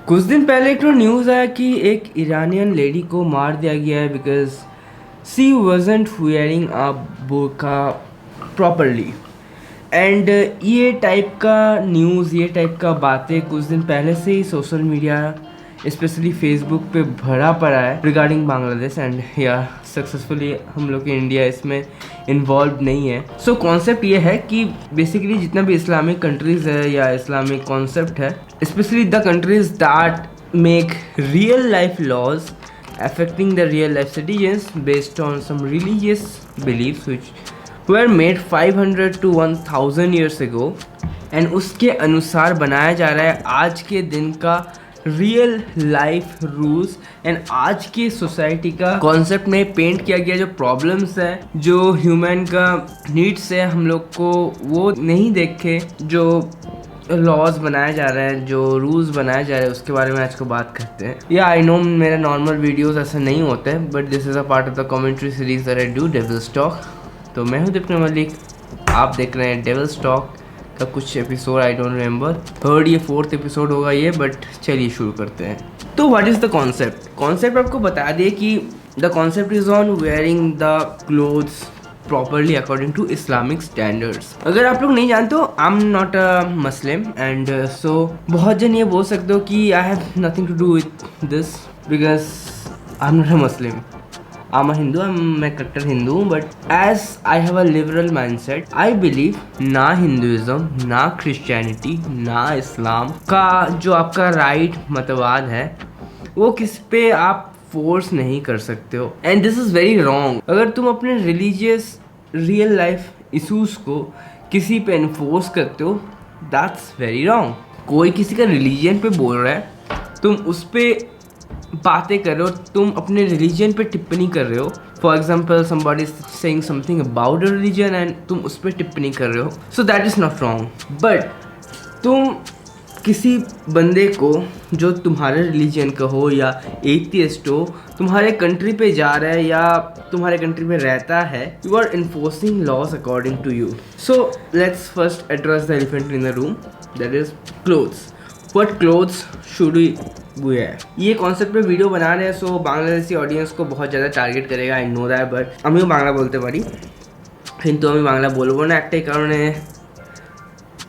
कुछ दिन पहले एक न्यूज़ आया कि एक ईरानियन लेडी को मार दिया गया है because she wasn't wearing a burqa properly. And ये टाइप का न्यूज़, ये टाइप का बातें कुछ दिन पहले से ही सोशल मीडिया स्पेशली फेसबुक पे भरा पड़ा है रिगार्डिंग बांग्लादेश। एंड या सक्सेसफुली हम लोग के इंडिया इसमें इन्वॉल्व नहीं है। सो कॉन्सेप्ट ये है कि बेसिकली जितना भी इस्लामिक कंट्रीज़ है या इस्लामिक कॉन्सेप्ट है, specially the countries that make real life laws affecting the real life citizens based on some religious beliefs which were made 500 to 1000 years ago, and उसके अनुसार बनाया जा रहा है आज के दिन का रियल लाइफ रूल्स एंड आज की सोसाइटी का कॉन्सेप्ट में पेंट किया गया। जो प्रॉब्लम्स है, जो ह्यूमन का नीड्स है, हम लोग को वो नहीं देखे जो लॉज बनाया जा रहा है, जो रूल्स बनाए जा रहे हैं, उसके बारे में आज को बात करते हैं। या आई नो मेरा नॉर्मल वीडियोस ऐसा नहीं होते हैं, but this is a part of the commentary series that I do, devil's talk. तो मैं हूँ दीपक मलिक, आप देख रहे हैं डेविल्स टॉक का कुछ episode, I don't remember, third या फोर्थ एपिसोड होगा ये, बट चलिए शुरू करते हैं। तो व्हाट इज़ द कॉन्सेप्ट आपको बता दिए कि the concept is on wearing the clothes properly according to Islamic standards. अगर आप लोग नहीं जानते हो, I am not a Muslim and so बहुत जन ये बोल सकते हो कि I have nothing to do with this because I am not a Muslim, I am a Hindu, मैं कट्टर हिंदू हूँ। But as I have a liberal mindset, I believe ना हिंदुइज्म, ना क्रिश्चियनिटी, ना इस्लाम का जो आपका राइट मतवाद है वो किस पे आप फोर्स नहीं कर सकते हो। And this is very wrong. अगर तुम अपने रिलीजियस रियल लाइफ इशूज़ को किसी पे इन्फोर्स करते हो, दैट्स वेरी रॉन्ग। कोई किसी का रिलीजन पे बोल रहा है, तुम उस पर बातें कर रहे हो, तुम अपने रिलीजन पे टिप्पणी कर रहे हो। For example somebody is saying something about a religion and तुम उस पर टिप्पणी कर रहे हो, so that is not wrong. But तुम किसी बंदे को जो तुम्हारे रिलीजन का हो या एथियस्ट हो, तुम्हारे कंट्री पे जा रहा है या तुम्हारे कंट्री में रहता है, you are enforcing laws according to you. So let's first address the elephant in the room, that is clothes. What clothes should we wear? ये कॉन्सेप्ट पे वीडियो बना रहे हैं, सो बांग्लादेशी ऑडियंस को बहुत ज़्यादा टारगेट करेगा, आई नो दैट। बट আমিও বাংলা বলতে পারি, কিন্তু আমি বাংলা বলবো না একটাই কারণে,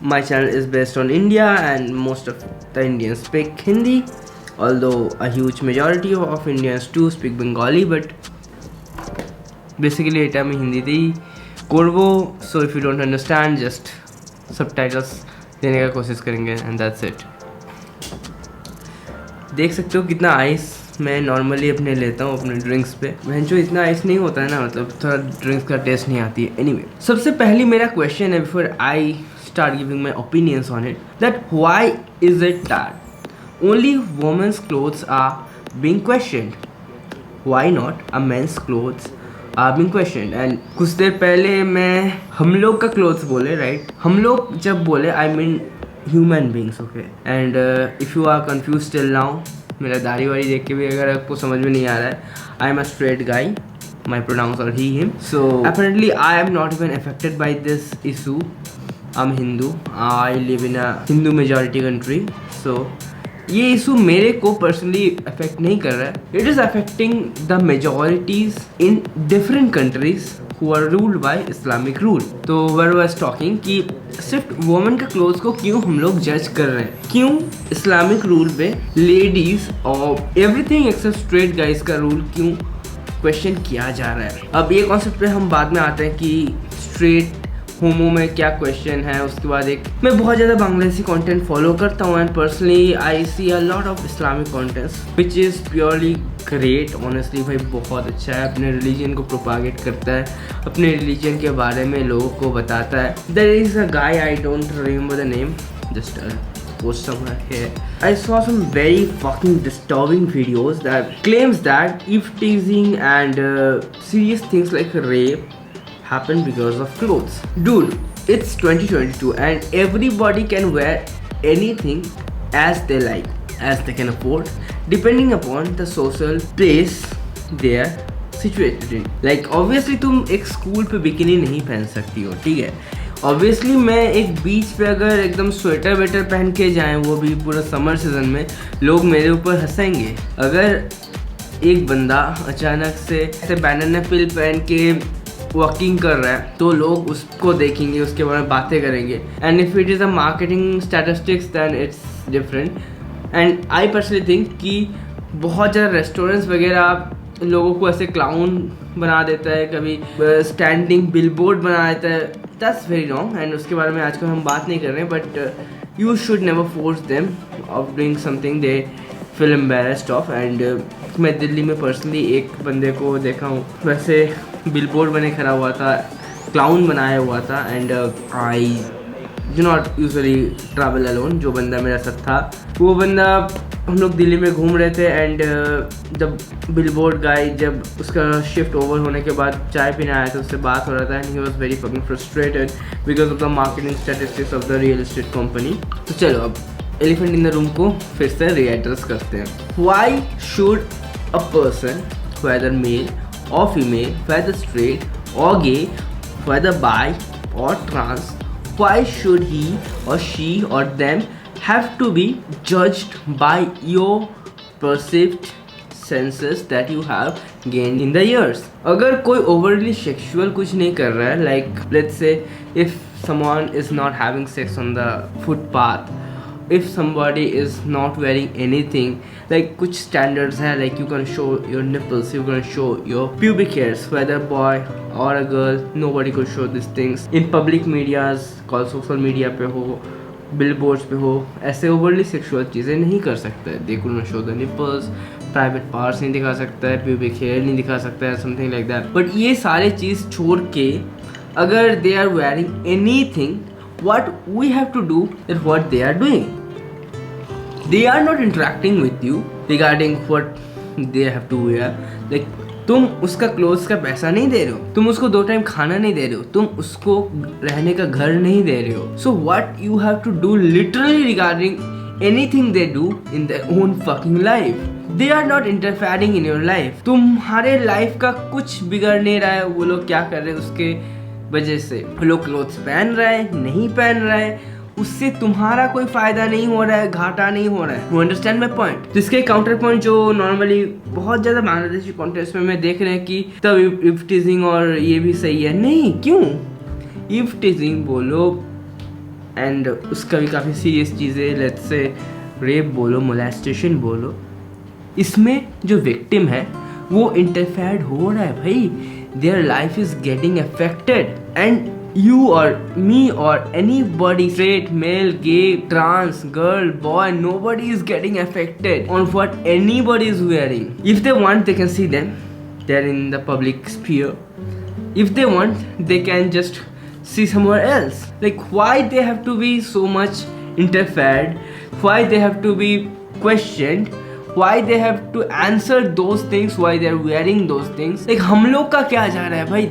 my channel is based on India and most of the Indians speak Hindi, although a huge majority of Indians do speak Bengali, but basically এটা আমি হিন্দিতেই করব। so if you don't understand, just subtitles देने का कोशिश करेंगे and that's it। देख सकते हो कितना आइस मैं नॉर्मली अपने लेता हूँ अपने ड्रिंक्स पे। जो इतना आइस नहीं होता है ना, मतलब थोड़ा ड्रिंक्स का टेस्ट नहीं आती है। एनीवे, सबसे पहली मेरा क्वेश्चन है before I start giving my opinions on it, that why is it that only women's clothes are being questioned? Why not a men's clothes are being questioned? And कुछ देर पहले मैं हम लोग का क्लोथ्स बोले, राइट? हम लोग जब बोले I mean human beings, okay. And if you are confuse till now, मेरा दाढ़ी वाड़ी देख के भी अगर आपको समझ में नहीं आ रहा है, आई एम अ स्ट्रेट गाई, my pronouns are he him, so apparently I am not even affected by this issue. I'm Hindu, I live in a Hindu majority country, so ये इशू मेरे को पर्सनली अफेक्ट नहीं कर रहा है। It is affecting the majorities in different countries who are ruled by Islamic rule. तो where was talking कि सिर्फ वुमेन के क्लोथ्स को क्यों हम लोग जज कर रहे हैं, क्यों इस्लामिक रूल पे लेडीज और एवरीथिंग एक्सेप्ट स्ट्रेट गाइज का रूल क्यों क्वेश्चन किया जा रहा है। अब ये कॉन्सेप्ट पे हम बाद में आते हैं कि स्ट्रेट होमो में क्या क्वेश्चन है। उसके बाद एक मैं बहुत ज़्यादा बांग्लादेशी कंटेंट फॉलो करता हूँ and personally I see a lot of Islamic contents which is purely great. Honestly भाई बहुत अच्छा है, अपने रिलीजन को प्रोपागेट करता है, अपने रिलीजन के बारे में लोगों को बताता है। There is a guy, I don't remember the name, just post somewhere here. I saw some very fucking disturbing videos that claims that if teasing and serious things like rape happen because of clothes. Dude, it's 2022 and everybody can wear anything as they like, as they can afford, depending upon the social place they are situated in. Like obviously तुम एक school पे bikini नहीं पहन सकती हो, ठीक है? Obviously मैं एक बीच पे अगर एकदम स्वेटर वेटर पहन के जाएं, वो भी पूरा समर सीजन में, लोग मेरे ऊपर हंसेंगे। अगर एक बंदा अचानक से ऐसे बनाना पिल पहन के वॉकिंग कर रहा है तो लोग उसको देखेंगे, उसके बारे में बातें करेंगे। And if it is a marketing statistics then it's different. And I personally think कि बहुत ज़्यादा रेस्टोरेंट्स वगैरह लोगों को ऐसे क्लाउन बना देता है, कभी स्टैंडिंग बिलबोर्ड बना देता है। दैट्स वेरी रॉन्ग एंड उसके बारे में आजकल हम बात नहीं कर रहे हैं। But you should never force them of doing something they feel embarrassed of. And मैं दिल्ली में पर्सनली एक बंदे को देखा हूँ, वैसे बिलबोर्ड बने खड़ा हुआ था, क्लाउन बनाया हुआ था। And I do not usually travel alone. जो बंदा मेरा साथ था, वो बंदा, हम लोग दिल्ली में घूम रहे थे एंड जब बिलबोर्ड गाय, जब उसका शिफ्ट ओवर होने के बाद चाय पीने आया था, उससे बात हो रहा था and he was very fucking frustrated because of the marketing statistics of the real estate company. तो चलो अब एलिफेंट इन द रूम को फिर से रीएड्रेस करते हैं। Why should a person, whether male or female, whether straight or gay, whether bi or trans, why should he or she or them have to be judged by your perceived senses that you have gained in the years? अगर कोई overly sexual कुछ नहीं कर रहा है, like let's say if someone is not having sex on the footpath, if somebody is not wearing anything, like कुछ standards है, like you can show your nipples, you can show your pubic hairs, whether boy or a girl, nobody could show these things in public medias, call social media पे हो, billboards पे हो, ऐसे overly sexual चीज़ें नहीं कर सकता है। they could not show the nipples, private parts नहीं दिखा सकता है, pubic hair नहीं दिखा सकता है, something like that। but ये सारे चीज़ छोड़ के अगर they are wearing anything, what we have to do is what they are doing. They are not interacting with you regarding what they have to wear. Like तुम उसका clothes का पैसा नहीं दे रहे हो, तुम उसको 2 टाइम खाना नहीं दे रहे हो, तुम उसको रहने का घर नहीं दे रहे हो। So what you have to do literally regarding anything they do in their own fucking life. They are not interfering in your life. तुम्हारे लाइफ का कुछ बिगड़ नहीं रहा है वो लोग क्या कर रहे हैं उसके वजह से। वो लोग क्लोथ्स पहन रहा है, नहीं पहन रहा है, उससे तुम्हारा कोई फायदा नहीं हो रहा है, घाटा नहीं हो रहा है। You understand my point? तो इसके काउंटर पॉइंट जो नॉर्मली बहुत ज़्यादा बांग्लादेशी कॉन्टेस्ट में देख रहे हैं कि तब इफ टीजिंग और ये भी सही है। नहीं, क्यों? इफ टीजिंग बोलो एंड उसका भी काफ़ी सीरियस चीज़ें, लेट्स से रेप बोलो, मोलेस्टेशन बोलो, इसमें जो विक्टिम है वो इंटरफेयर्ड हो रहा है भाई। Their life is getting affected and you or me or anybody, straight, male, gay, trans, girl, boy, nobody is getting affected on what anybody is wearing. If they want, they can see them. They're in the public sphere. If they want, they can just see somewhere else. Like why they have to be so much interfered? Why they have to be questioned? Why they have to answer those things? Why they are wearing those things? Like हम लोग का क्या जा रहा है भाई?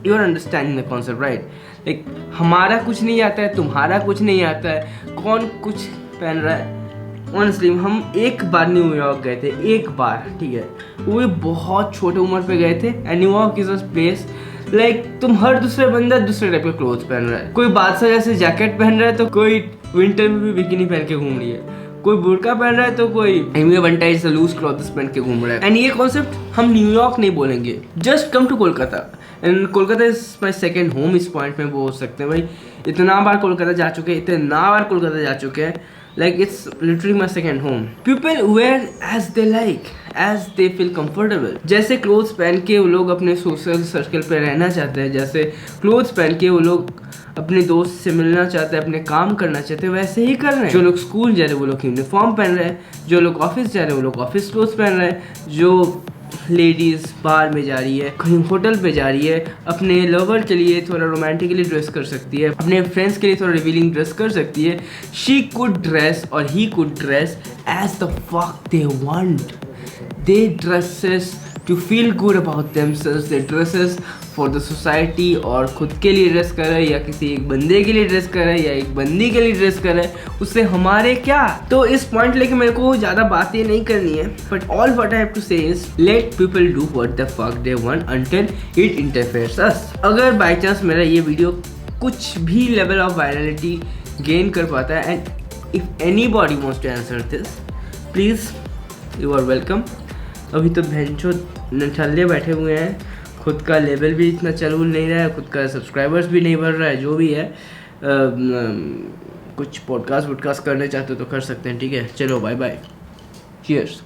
You are understanding the concept, right? Like हमारा कुछ नहीं आता है, तुम्हारा कुछ नहीं आता है, कौन कुछ पहन रहा है। ऑनेस्टली हम एक बार न्यूयॉर्क गए थे, एक बार, ठीक है, वो भी बहुत छोटे उम्र पे गए थे। And New York is a place like तुम हर दूसरे बंदा दूसरे टाइप के क्लोथ पहन रहा है। कोई बादशाह जैसे जैकेट पहन रहा है तो कोई विंटर में भी बिकिनी पहन के घूम रही है, कोई बुर्का पहन रहा है तो कोई एमी बंटाई से लूज क्लॉथ्स पहन के घूम रहा है। एंड ये कॉन्सेप्ट हम न्यूयॉर्क नहीं बोलेंगे, just come to Kolkata. And Kolkata is my second home. इस पॉइंट में बोल सकते हैं भाई, इतना बार कोलकाता जा चुके हैं, इतना बार कोलकाता जा चुके हैं, like it's literally my second home. People wear as they like, as they feel comfortable. जैसे क्लोथ्स पहन के वो लोग अपने सोशल सर्कल पे रहना चाहते हैं, जैसे क्लोथ्स पहन के वो लोग अपने दोस्त से मिलना चाहते हैं, अपने काम करना चाहते हैं, वैसे ही कर रहे हैं। जो लोग स्कूल जा रहे हैं वो लोग यूनिफॉर्म पहन रहे हैं, जो लोग ऑफिस जा रहे हैं वो लोग ऑफिस क्लोथ्स पहन रहे हैं, जो लेडीज़ बार में जा रही है, कहीं होटल पे जा रही है, अपने लवर के लिए थोड़ा रोमांटिकली ड्रेस कर सकती है, अपने फ्रेंड्स के लिए थोड़ा रिवीलिंग ड्रेस कर सकती है। शी कुड ड्रेस और he could dress as the fuck they want. They dresses to feel good about themselves, they dresses for the society, और खुद के लिए ड्रेस कर रहे हैं या किसी एक बंदे के लिए ड्रेस कर रहे हैं या एक बंदी के लिए ड्रेस कर रहे हैं, उससे हमारे क्या। तो इस पॉइंट लेके मेरे को ज़्यादा बातें नहीं करनी है, but all what I have to say is let people do what the fuck they want until it interferes us. अगर बाई चांस मेरा ये वीडियो कुछ भी लेवल ऑफ वायरलिटी गेन कर पाता है। And if anybody wants to answer this, please you are welcome. अभी तो भैंचो नठल्ले बैठे हुए हैं, खुद का लेवल भी इतना चल नहीं रहा है, खुद का सब्सक्राइबर्स भी नहीं बढ़ रहा है, जो भी है कुछ पॉडकास्ट वॉडकास्ट करने चाहते हो तो कर सकते हैं, ठीक है। चलो बाय बाय, चीयर्स।